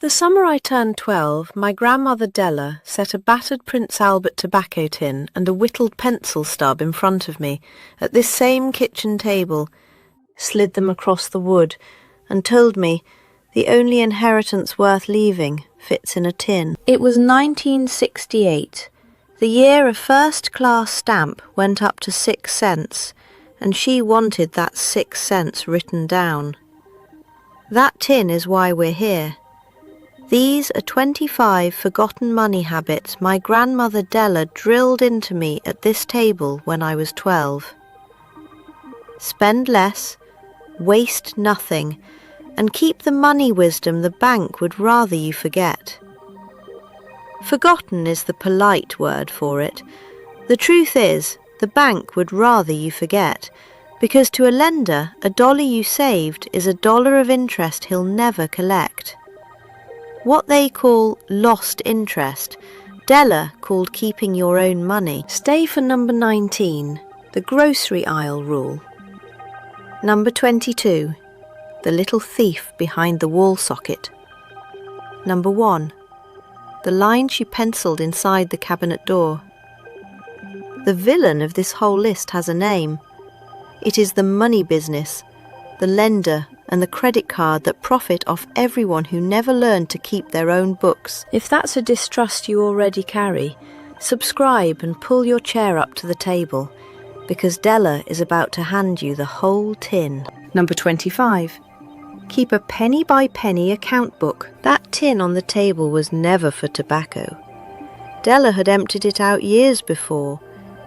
The summer I turned 12, my grandmother Della set a battered Prince Albert tobacco tin and a whittled pencil stub in front of me at this same kitchen table, slid them across the wood, and told me the only inheritance worth leaving fits in a tin. It was 1968. The year a first-class stamp went up to 6 cents, and she wanted that 6 cents written down. That tin is why we're here. These are 25 forgotten money habits my grandmother Della drilled into me at this table when I was 12. Spend less, waste nothing, and keep the money wisdom the bank would rather you forget. Forgotten is the polite word for it. The truth is, the bank would rather you forget, because to a lender, $1 you saved is $1 of interest he'll never collect. What they call lost interest, Della called keeping your own money. Stay for number 19, the grocery aisle rule. Number 22, the little thief behind the wall socket. Number 1, the line she penciled inside the cabinet door. The villain of this whole list has a name. It is the money business, the lender and the credit card that profit off everyone who never learned to keep their own books. If that's a distrust you already carry, subscribe and pull your chair up to the table, because Della is about to hand you the whole tin. Number 25. Keep a penny-by-penny account book. That tin on the table was never for tobacco. Della had emptied it out years before,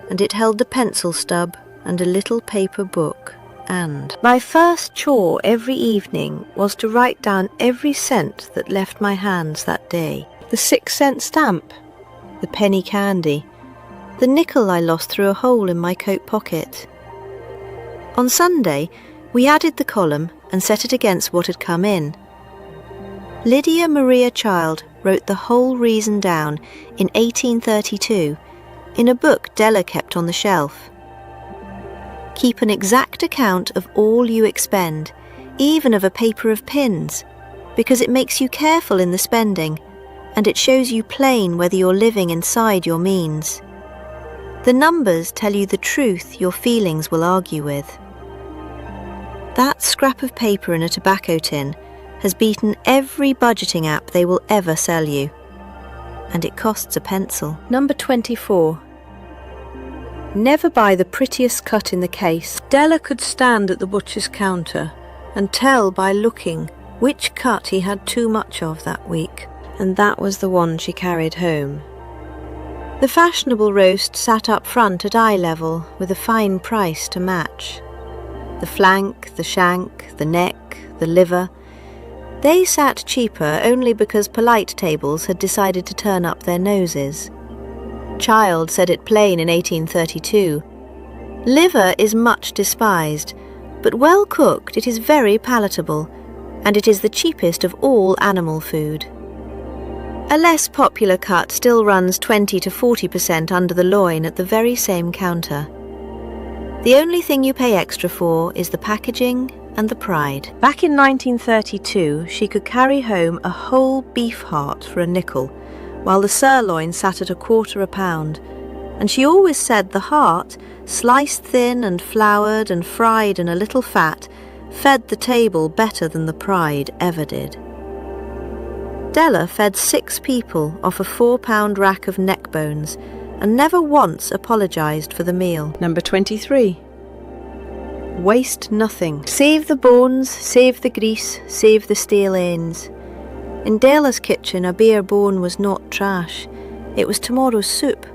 and it held the pencil stub and a little paper book. And my first chore every evening was to write down every cent that left my hands that day. The 6-cent stamp, the penny candy, the nickel I lost through a hole in my coat pocket. On Sunday, we added the column and set it against what had come in. Lydia Maria Child wrote the whole reason down in 1832 in a book Della kept on the shelf. Keep an exact account of all you expend, even of a paper of pins, because it makes you careful in the spending, and it shows you plain whether you're living inside your means. The numbers tell you the truth your feelings will argue with. That scrap of paper in a tobacco tin has beaten every budgeting app they will ever sell you. And it costs a pencil. Number 24. Never buy the prettiest cut in the case. Della could stand at the butcher's counter and tell by looking which cut he had too much of that week, and that was the one she carried home. The fashionable roast sat up front at eye level with a fine price to match. The flank, the shank, the neck, the liver, they sat cheaper only because polite tables had decided to turn up their noses. Child said it plain in 1832. Liver is much despised, but well cooked it is very palatable, and it is the cheapest of all animal food. A less popular cut still runs 20 to 40% under the loin at the very same counter. The only thing you pay extra for is the packaging and the pride. Back in 1932, she could carry home a whole beef heart for a nickel, while the sirloin sat at $1/4 a pound, and she always said the heart, sliced thin and floured and fried in a little fat, fed the table better than the pride ever did. Della fed 6 people off a 4-pound rack of neck bones and never once apologised for the meal. Number 23. Waste nothing. Save the bones, save the grease, save the steel ends. In Della's kitchen, a bare bone was not trash. It was tomorrow's soup.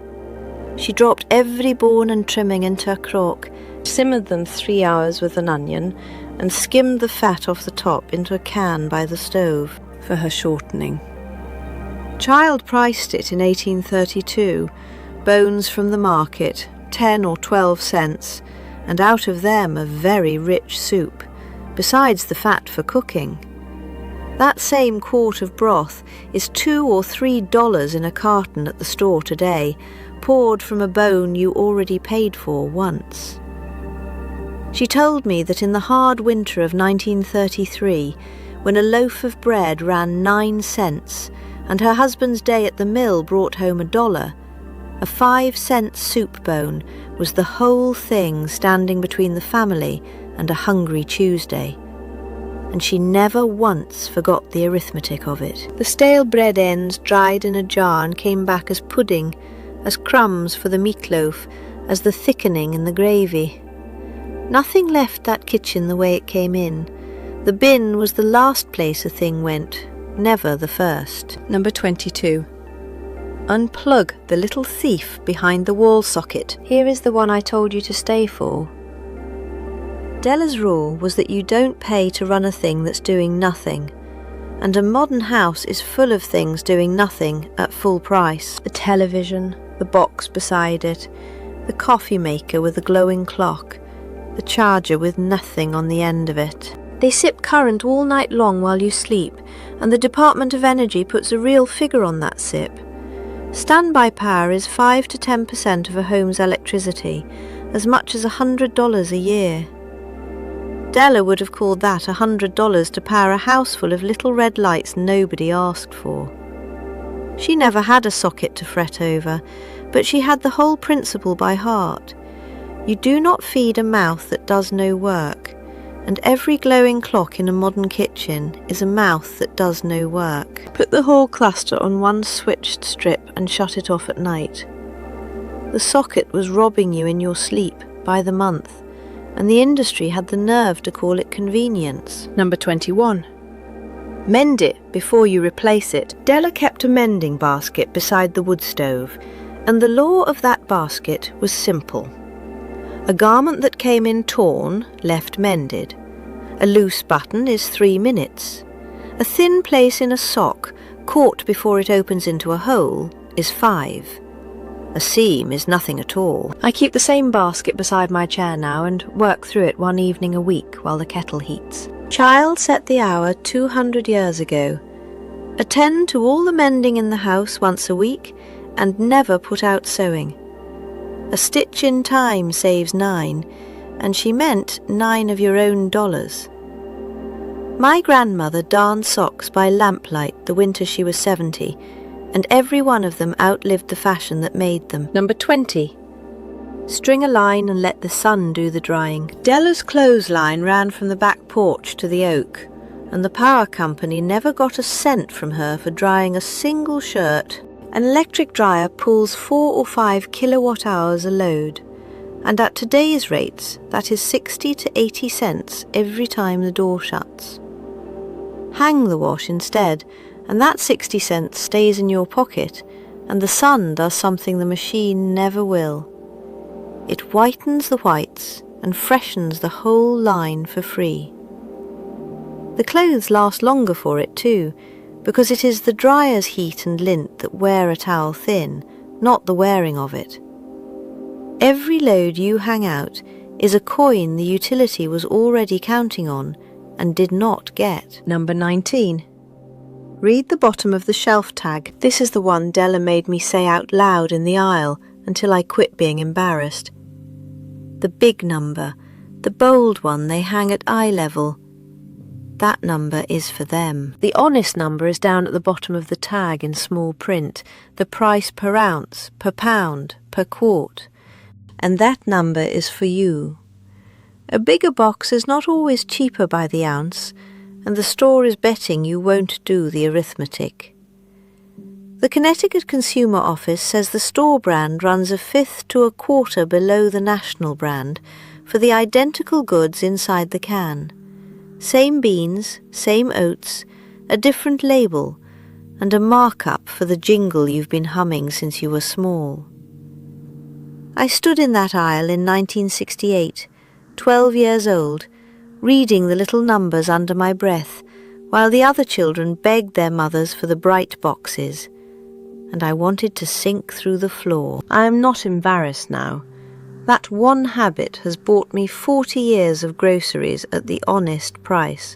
She dropped every bone and trimming into a crock, simmered them 3 hours with an onion, and skimmed the fat off the top into a can by the stove for her shortening. Child priced it in 1832, bones from the market, 10 or 12 cents, and out of them a very rich soup, besides the fat for cooking. That same quart of broth is $2 or $3 in a carton at the store today, poured from a bone you already paid for once. She told me that in the hard winter of 1933, when a loaf of bread ran 9 cents and her husband's day at the mill brought home $1, a 5-cent soup bone was the whole thing standing between the family and a hungry Tuesday. And she never once forgot the arithmetic of it. The stale bread ends dried in a jar and came back as pudding, as crumbs for the meatloaf, as the thickening in the gravy. Nothing left that kitchen the way it came in. The bin was the last place a thing went, never the first. Number 22. Unplug the little thief behind the wall socket. Here is the one I told you to stay for. Della's rule was that you don't pay to run a thing that's doing nothing, and a modern house is full of things doing nothing at full price. The television, the box beside it, the coffee maker with a glowing clock, the charger with nothing on the end of it. They sip current all night long while you sleep, and the Department of Energy puts a real figure on that sip. Standby power is 5 to 10% of a home's electricity, as much as $100 a year. Della would have called that $100 to power a house full of little red lights nobody asked for. She never had a socket to fret over, but she had the whole principle by heart. You do not feed a mouth that does no work, and every glowing clock in a modern kitchen is a mouth that does no work. Put the hall cluster on one switched strip and shut it off at night. The socket was robbing you in your sleep by the month, and the industry had the nerve to call it convenience. Number 21. Mend it before you replace it. Della kept a mending basket beside the wood stove, and the law of that basket was simple. A garment that came in torn, left mended. A loose button is 3 minutes. A thin place in a sock, caught before it opens into a hole, is 5. A seam is nothing at all. I keep the same basket beside my chair now and work through it one evening a week while the kettle heats. Child set the hour 200 years ago. Attend to all the mending in the house once a week and never put out sewing. A stitch in time saves 9, and she meant 9 of your own dollars. My grandmother darned socks by lamplight the winter she was 70, and every one of them outlived the fashion that made them. Number 20. String a line and let the sun do the drying. Della's clothesline ran from the back porch to the oak, and the power company never got a cent from her for drying a single shirt. An electric dryer pulls 4 or 5 kilowatt hours a load, and at today's rates, that is 60 to 80 cents every time the door shuts. Hang the wash instead, and that 60 cents stays in your pocket, and the sun does something the machine never will. It whitens the whites and freshens the whole line for free. The clothes last longer for it too, because it is the dryer's heat and lint that wear a towel thin, not the wearing of it. Every load you hang out is a coin the utility was already counting on and did not get. Number 19. Read the bottom of the shelf tag. This is the one Della made me say out loud in the aisle until I quit being embarrassed. The big number, the bold one they hang at eye level. That number is for them. The honest number is down at the bottom of the tag in small print, the price per ounce, per pound, per quart. And that number is for you. A bigger box is not always cheaper by the ounce, and the store is betting you won't do the arithmetic. The Connecticut Consumer Office says the store brand runs 1/5 to 1/4 below the national brand for the identical goods inside the can. Same beans, same oats, a different label, and a markup for the jingle you've been humming since you were small. I stood in that aisle in 1968, 12 years old, reading the little numbers under my breath, while the other children begged their mothers for the bright boxes, and I wanted to sink through the floor. I am not embarrassed now. That one habit has bought me 40 years of groceries at the honest price.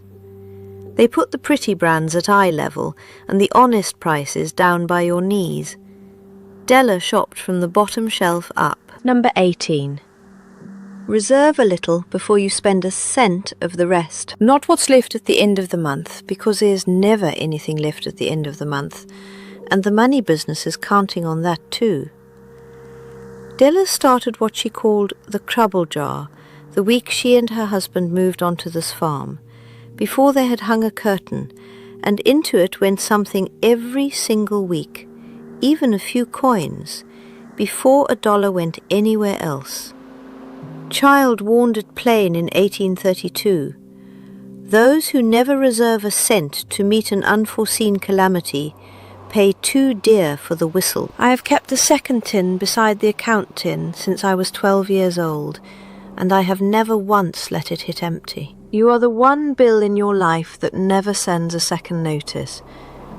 They put the pretty brands at eye level and the honest prices down by your knees. Della shopped from the bottom shelf up. Number 18. Reserve a little before you spend a cent of the rest. Not what's left at the end of the month, because there's never anything left at the end of the month, and the money business is counting on that too. Della started what she called the trouble jar the week she and her husband moved onto this farm, before they had hung a curtain, and into it went something every single week, even a few coins, before $1 went anywhere else. Child warned it plain in 1832. Those who never reserve a cent to meet an unforeseen calamity pay too dear for the whistle. I have kept the second tin beside the account tin since I was 12 years old, and I have never once let it hit empty. You are the one bill in your life that never sends a second notice,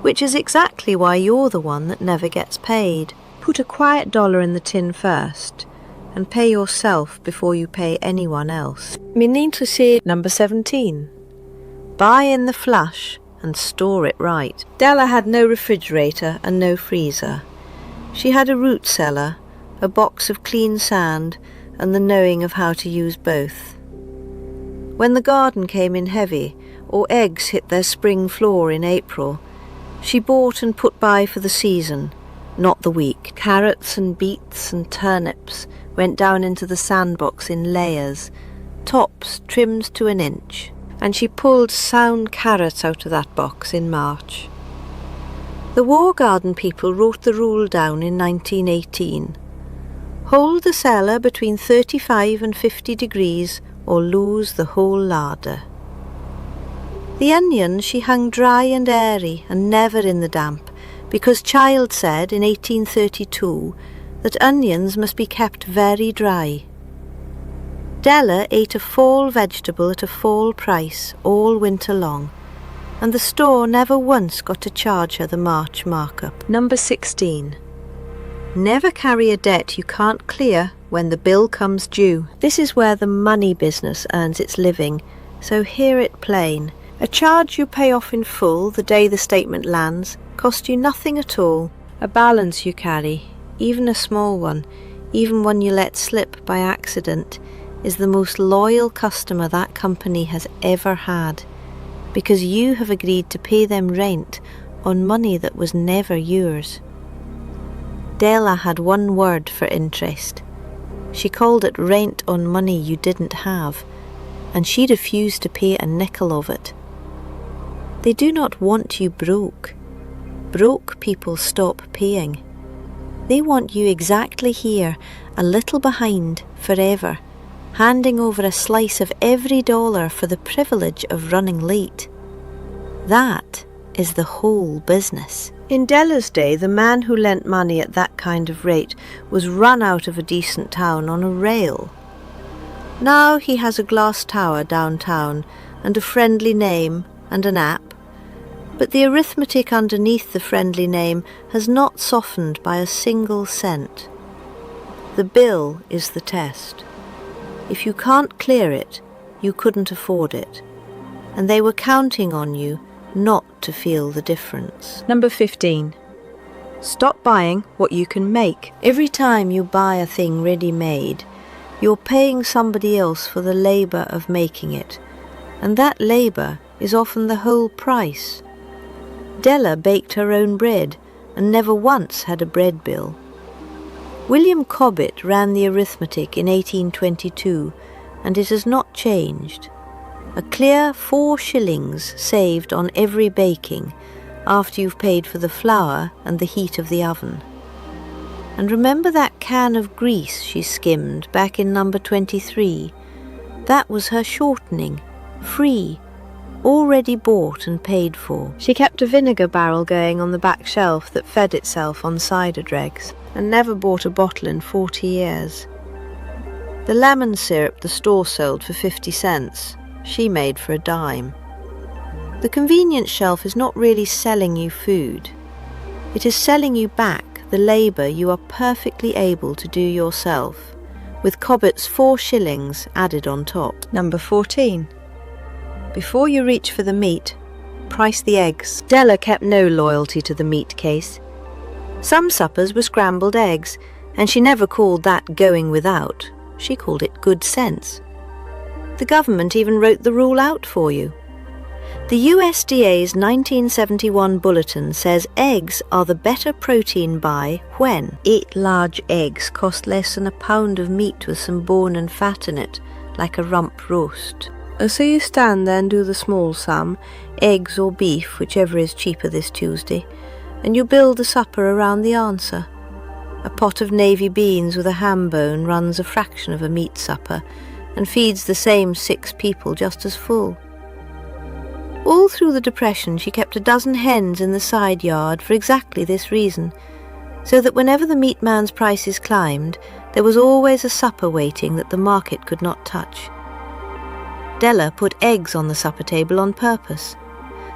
which is exactly why you're the one that never gets paid. Put a quiet $1 in the tin first, and pay yourself before you pay anyone else. Meaning to say number 17. Buy in the flush and store it right. Della had no refrigerator and no freezer. She had a root cellar, a box of clean sand, and the knowing of how to use both. When the garden came in heavy, or eggs hit their spring floor in April, she bought and put by for the season, not the week. Carrots and beets and turnips went down into the sandbox in layers, tops trimmed to an inch, and she pulled sound carrots out of that box in March. The War Garden people wrote the rule down in 1918. Hold the cellar between 35 and 50 degrees or lose the whole larder. The onions she hung dry and airy and never in the damp, because Child said in 1832 that onions must be kept very dry. Della ate a fall vegetable at a fall price all winter long, and the store never once got to charge her the March markup. Number 16. Never carry a debt you can't clear when the bill comes due. This is where the money business earns its living, so hear it plain. A charge you pay off in full the day the statement lands costs you nothing at all. A balance you carry, even a small one, even one you let slip by accident, is the most loyal customer that company has ever had, because you have agreed to pay them rent on money that was never yours. Della had one word for interest. She called it rent on money you didn't have, and she refused to pay a nickel of it. They do not want you broke. Broke people stop paying. They want you exactly here, a little behind, forever, handing over a slice of every $1 for the privilege of running late. That is the whole business. In Della's day, the man who lent money at that kind of rate was run out of a decent town on a rail. Now he has a glass tower downtown and a friendly name and an app, but the arithmetic underneath the friendly name has not softened by a single cent. The bill is the test. If you can't clear it, you couldn't afford it, and they were counting on you not to feel the difference. Number 15. Stop buying what you can make. Every time you buy a thing ready-made, you're paying somebody else for the labour of making it, and that labour is often the whole price. Della baked her own bread and never once had a bread bill. William Cobbett ran the arithmetic in 1822, and it has not changed. A clear 4 shillings saved on every baking after you've paid for the flour and the heat of the oven. And remember that can of grease she skimmed back in number 23? That was her shortening, free, already bought and paid for. She kept a vinegar barrel going on the back shelf that fed itself on cider dregs, and never bought a bottle in 40 years. The lemon syrup the store sold for 50 cents, she made for a dime. The convenience shelf is not really selling you food. It is selling you back the labour you are perfectly able to do yourself, with Cobbett's 4 shillings added on top. Number 14. Before you reach for the meat, price the eggs. Della kept no loyalty to the meat case. Some suppers were scrambled eggs, and she never called that going without. She called it good sense. The government even wrote the rule out for you. The USDA's 1971 bulletin says eggs are the better protein buy when 8 large eggs cost less than a pound of meat with some bone and fat in it, like a rump roast. So you stand there and do the small sum, eggs or beef, whichever is cheaper this Tuesday, and you build the supper around the answer. A pot of navy beans with a ham bone runs a fraction of a meat supper and feeds the same 6 people just as full. All through the Depression she kept a dozen hens in the side yard for exactly this reason, so that whenever the meat man's prices climbed, there was always a supper waiting that the market could not touch. Della put eggs on the supper table on purpose.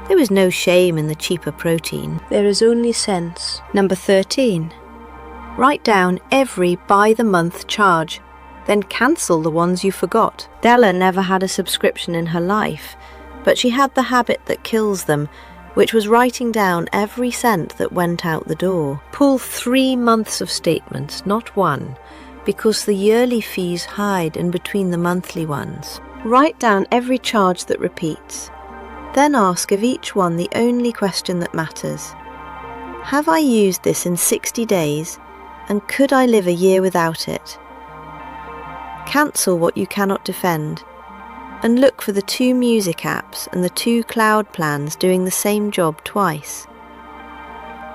There is no shame in the cheaper protein. There is only sense. Number 13. Write down every by-the-month charge, then cancel the ones you forgot. Della never had a subscription in her life, but she had the habit that kills them, which was writing down every cent that went out the door. Pull 3 months of statements, not one, because the yearly fees hide in between the monthly ones. Write down every charge that repeats. Then ask of each one the only question that matters. Have I used this in 60 days, and could I live a year without it? Cancel what you cannot defend, and look for the 2 music apps and the 2 cloud plans doing the same job twice.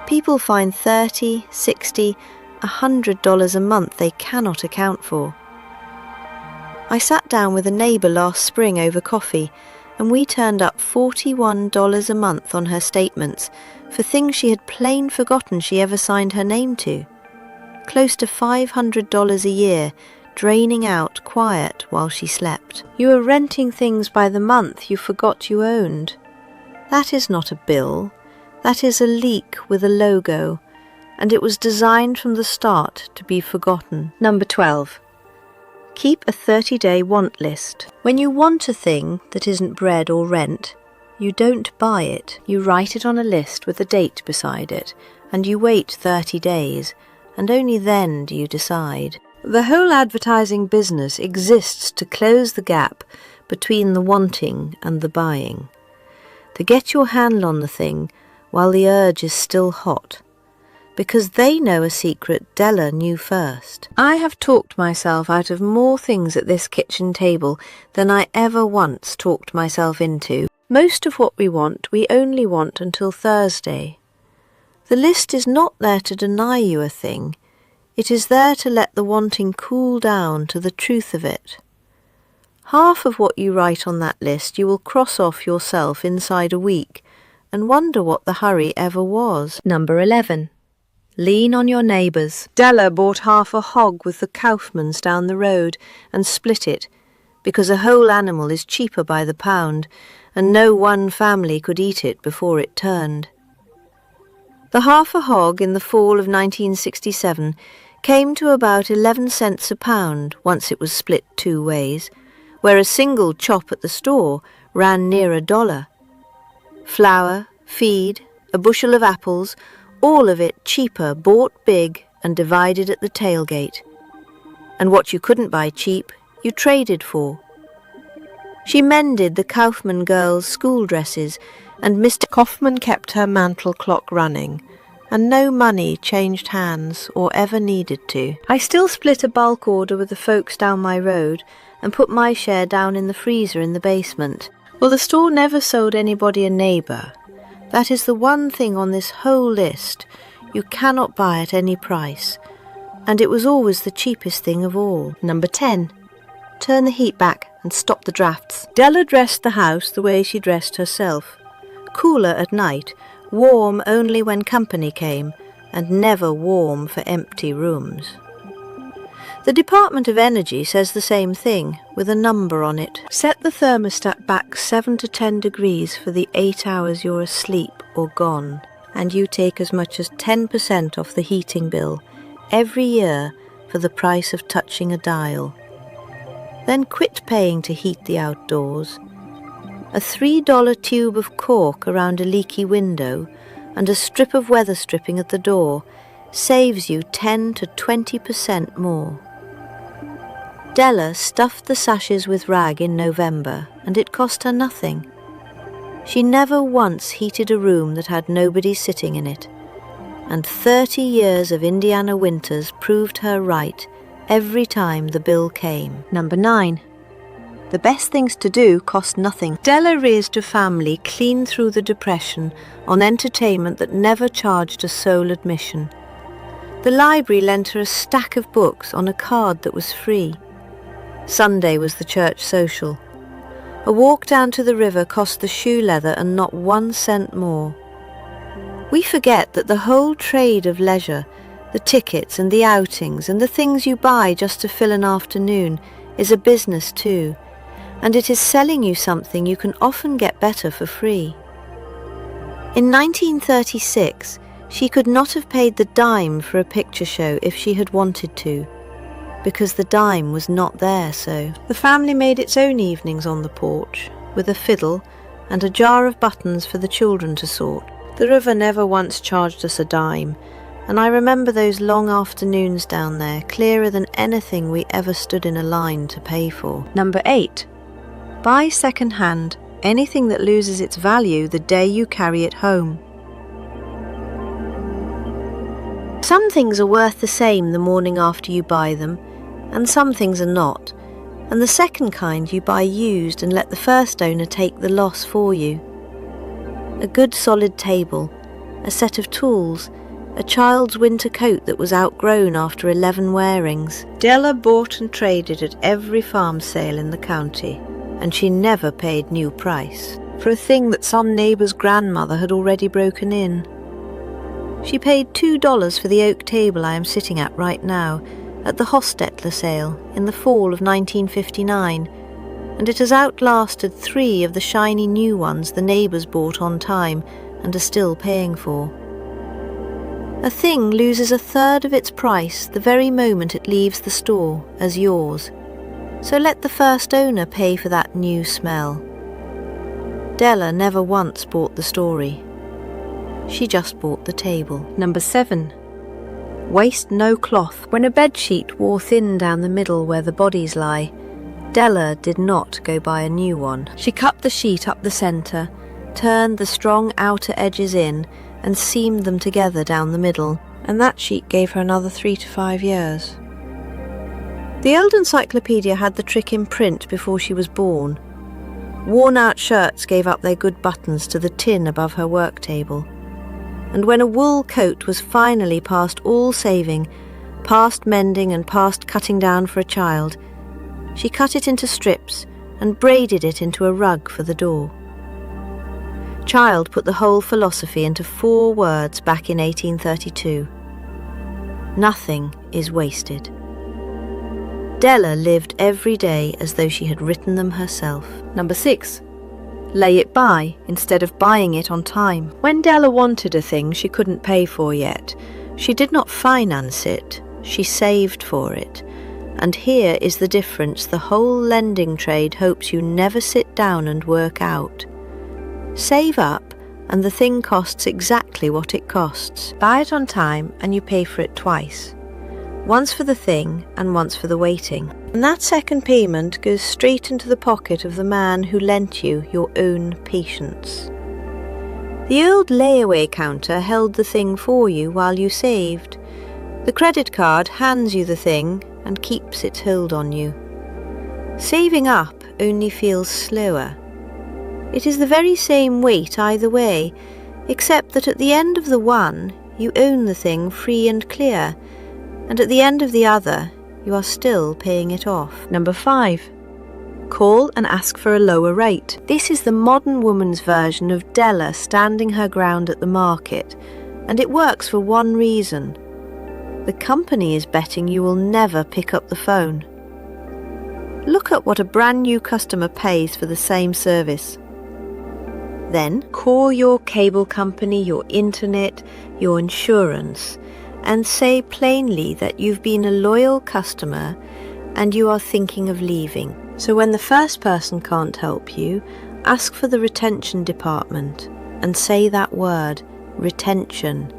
People find $30, $60, $100 a month they cannot account for. I sat down with a neighbour last spring over coffee, and we turned up $41 a month on her statements for things she had plain forgotten she ever signed her name to. Close to $500 a year, draining out quiet while she slept. You were renting things by the month you forgot you owned. That is not a bill, that is a leak with a logo, and it was designed from the start to be forgotten. Number 12. Keep a 30-day want list. When you want a thing that isn't bread or rent, you don't buy it. You write it on a list with a date beside it, and you wait 30 days, and only then do you decide. The whole advertising business exists to close the gap between the wanting and the buying, to get your hand on the thing while the urge is still hot, because they know a secret Della knew first. I have talked myself out of more things at this kitchen table than I ever once talked myself into. Most of what we only want until Thursday. The list is not there to deny you a thing. It is there to let the wanting cool down to the truth of it. Half of what you write on that list you will cross off yourself inside a week and wonder what the hurry ever was. Number 11. Lean on your neighbours. Della bought half a hog with the Kaufmanns down the road and split it, because a whole animal is cheaper by the pound, and no one family could eat it before it turned. The half a hog in the fall of 1967 came to about 11 cents a pound once it was split 2 ways, where a single chop at the store ran near $1. Flour, feed, a bushel of apples, all of it cheaper, bought big and divided at the tailgate. And what you couldn't buy cheap, you traded for. She mended the Kaufmann girls' school dresses, and Mr. Kaufmann kept her mantel clock running, and no money changed hands or ever needed to. I still split a bulk order with the folks down my road and put my share down in the freezer in the basement. Well, the store never sold anybody a neighbour. That is the one thing on this whole list you cannot buy at any price, and it was always the cheapest thing of all. Number 10. Turn the heat back and stop the drafts. Della dressed the house the way she dressed herself. Cooler at night, warm only when company came, and never warm for empty rooms. The Department of Energy says the same thing, with a number on it. Set the thermostat back 7 to 10 degrees for the 8 hours you're asleep or gone, and you take as much as 10% off the heating bill every year for the price of touching a dial. Then quit paying to heat the outdoors. A $3 tube of cork around a leaky window and a strip of weather stripping at the door saves you 10 to 20% more. Della stuffed the sashes with rag in November, and it cost her nothing. She never once heated a room that had nobody sitting in it, and 30 years of Indiana winters proved her right every time the bill came. Number 9. The best things to do cost nothing. Della raised a family clean through the Depression on entertainment that never charged a sole admission. The library lent her a stack of books on a card that was free. Sunday was the church social. A walk down to the river cost the shoe leather and not 1 cent more. We forget that the whole trade of leisure, the tickets and the outings and the things you buy just to fill an afternoon, is a business too, and it is selling you something you can often get better for free. In 1936, she could not have paid the dime for a picture show if she had wanted to, because the dime was not there. So the family made its own evenings on the porch, with a fiddle and a jar of buttons for the children to sort. The river never once charged us a dime, and I remember those long afternoons down there clearer than anything we ever stood in a line to pay for. Number 8. Buy second-hand anything that loses its value the day you carry it home. Some things are worth the same the morning after you buy them, and some things are not, and the second kind you buy used and let the first owner take the loss for you. A good solid table, a set of tools, a child's winter coat that was outgrown after 11 wearings. Della bought and traded at every farm sale in the county, and she never paid new price for a thing that some neighbour's grandmother had already broken in. She paid $2 for the oak table I am sitting at right now, at the Hostetler sale in the fall of 1959, and it has outlasted 3 of the shiny new ones the neighbours bought on time and are still paying for. A thing loses 1/3 of its price the very moment it leaves the store as yours, so let the first owner pay for that new smell. Della never once bought the story. She just bought the table. Number 7. Waste no cloth. When a bedsheet wore thin down the middle where the bodies lie, Della did not go buy a new one. She cut the sheet up the centre, turned the strong outer edges in, and seamed them together down the middle, and that sheet gave her another 3 to 5 years. The old encyclopedia had the trick in print before she was born. Worn-out shirts gave up their good buttons to the tin above her work table. And when a wool coat was finally past all saving, past mending and past cutting down for a child, she cut it into strips and braided it into a rug for the door. Child put the whole philosophy into 4 words back in 1832. Nothing is wasted. Della lived every day as though she had written them herself. Number 6. Lay it by instead of buying it on time. When Della wanted a thing she couldn't pay for yet, she did not finance it, she saved for it. And here is the difference the whole lending trade hopes you never sit down and work out. Save up, and the thing costs exactly what it costs. Buy it on time and you pay for it twice. Once for the thing and once for the waiting. And that second payment goes straight into the pocket of the man who lent you your own patience. The old layaway counter held the thing for you while you saved. The credit card hands you the thing and keeps its hold on you. Saving up only feels slower. It is the very same weight either way, except that at the end of the one you own the thing free and clear, and at the end of the other you are still paying it off. Number 5. Call and ask for a lower rate. This is the modern woman's version of Della standing her ground at the market, and it works for one reason. The company is betting you will never pick up the phone. Look at what a brand new customer pays for the same service. Then call your cable company, your internet, your insurance, and say plainly that you've been a loyal customer and you are thinking of leaving. So when the first person can't help you, ask for the retention department and say that word, retention,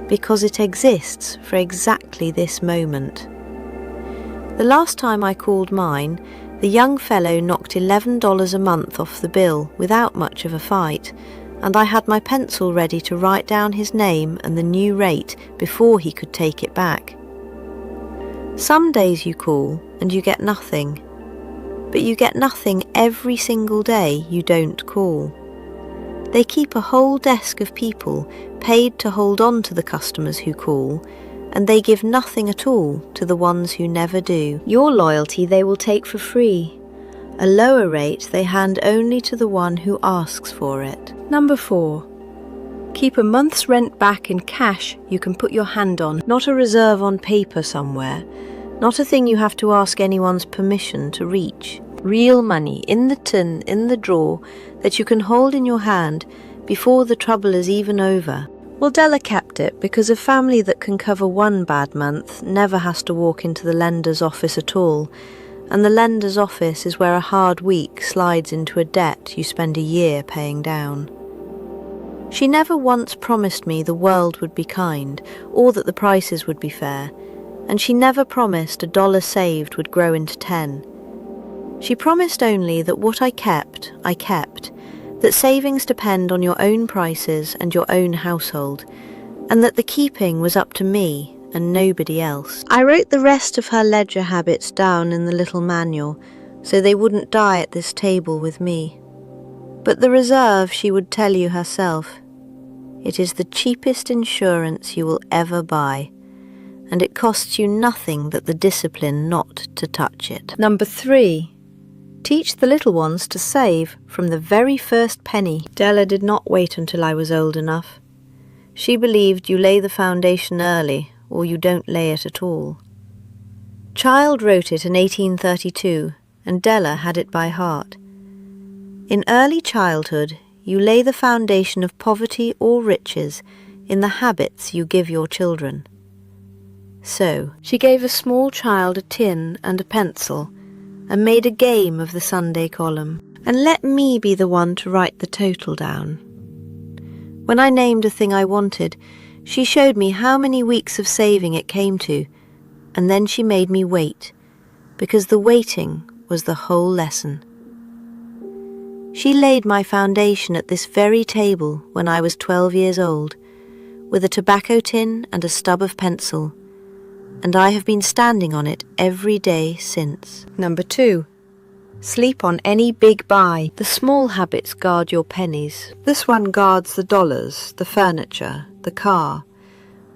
because it exists for exactly this moment. The last time I called mine, the young fellow knocked $11 a month off the bill without much of a fight, and I had my pencil ready to write down his name and the new rate before he could take it back. Some days you call and you get nothing, but you get nothing every single day you don't call. They keep a whole desk of people paid to hold on to the customers who call, and they give nothing at all to the ones who never do. Your loyalty they will take for free. A lower rate they hand only to the one who asks for it. Number 4. Keep a month's rent back in cash you can put your hand on, not a reserve on paper somewhere, not a thing you have to ask anyone's permission to reach. Real money in the tin, in the drawer, that you can hold in your hand before the trouble is even over. Well, Della kept it because a family that can cover one bad month never has to walk into the lender's office at all, and the lender's office is where a hard week slides into a debt you spend a year paying down. She never once promised me the world would be kind or that the prices would be fair, and she never promised $1 saved would grow into 10. She promised only that what I kept, that savings depend on your own prices and your own household, and that the keeping was up to me and nobody else. I wrote the rest of her ledger habits down in the little manual, so they wouldn't die at this table with me. But the reserve, she would tell you herself. It is the cheapest insurance you will ever buy, and it costs you nothing but the discipline not to touch it. Number 3. Teach the little ones to save from the very first penny. Della did not wait until I was old enough. She believed you lay the foundation early, or you don't lay it at all. Child wrote it in 1832, and Della had it by heart. In early childhood, you lay the foundation of poverty or riches in the habits you give your children. So, she gave a small child a tin and a pencil, and made a game of the Sunday column, and let me be the one to write the total down. When I named a thing I wanted, she showed me how many weeks of saving it came to, and then she made me wait, because the waiting was the whole lesson. She laid my foundation at this very table when I was 12 years old, with a tobacco tin and a stub of pencil, and I have been standing on it every day since. Number 2. Sleep on any big buy. The small habits guard your pennies. This one guards the dollars, the furniture, the car,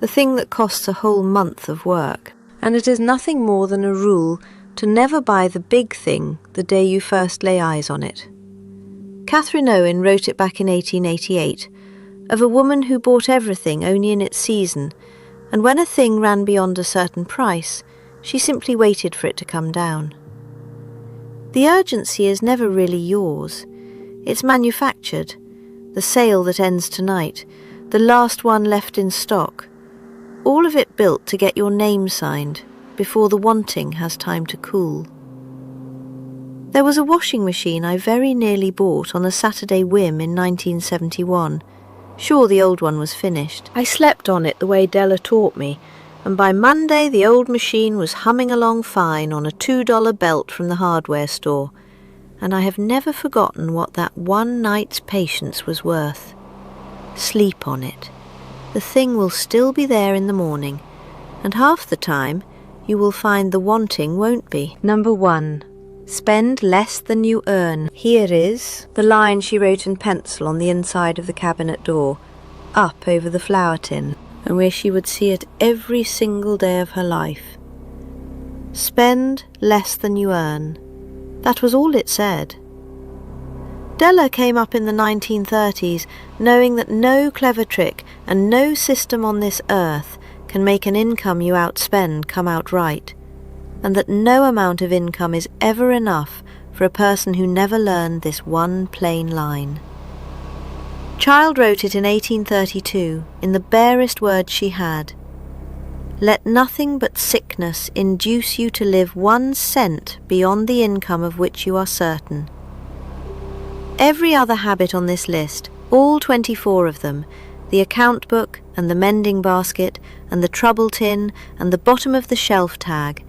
the thing that costs a whole month of work. And it is nothing more than a rule to never buy the big thing the day you first lay eyes on it. Catherine Owen wrote it back in 1888, of a woman who bought everything only in its season, and when a thing ran beyond a certain price, she simply waited for it to come down. The urgency is never really yours. It's manufactured. The sale that ends tonight, the last one left in stock, all of it built to get your name signed before the wanting has time to cool. There was a washing machine I very nearly bought on a Saturday whim in 1971. Sure, the old one was finished. I slept on it the way Della taught me, and by Monday the old machine was humming along fine on a $2 belt from the hardware store, and I have never forgotten what that one night's patience was worth. Sleep on it. The thing will still be there in the morning, and half the time you will find the wanting won't be. Number 1. Spend less than you earn. Here is the line she wrote in pencil on the inside of the cabinet door, up over the flour tin, and where she would see it every single day of her life. Spend less than you earn. That was all it said. Della came up in the 1930s knowing that no clever trick and no system on this earth can make an income you outspend come out right, and that no amount of income is ever enough for a person who never learned this one plain line. Child wrote it in 1832 in the barest words she had. Let nothing but sickness induce you to live 1 cent beyond the income of which you are certain. Every other habit on this list, all 24 of them, the account book and the mending basket and the trouble tin and the bottom of the shelf tag,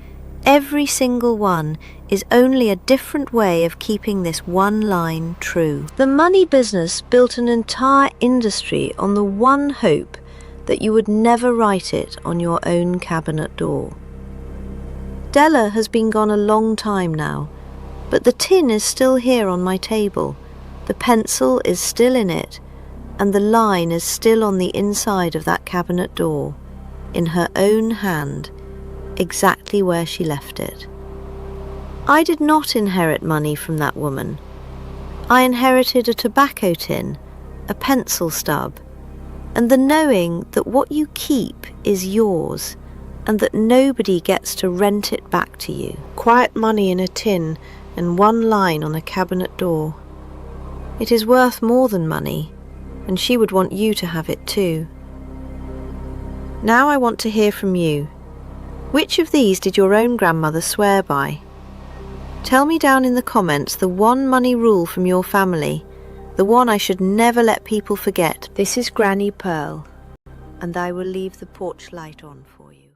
Every single one is only a different way of keeping this one line true. The money business built an entire industry on the one hope that you would never write it on your own cabinet door. Della has been gone a long time now, but the tin is still here on my table, the pencil is still in it, and the line is still on the inside of that cabinet door, in her own hand, exactly where she left it. I did not inherit money from that woman. I inherited a tobacco tin, a pencil stub, and the knowing that what you keep is yours and that nobody gets to rent it back to you. Quiet money in a tin and one line on a cabinet door. It is worth more than money, and she would want you to have it too. Now I want to hear from you. Which of these did your own grandmother swear by? Tell me down in the comments the one money rule from your family, the one I should never let people forget. This is Granny Pearl, and I will leave the porch light on for you.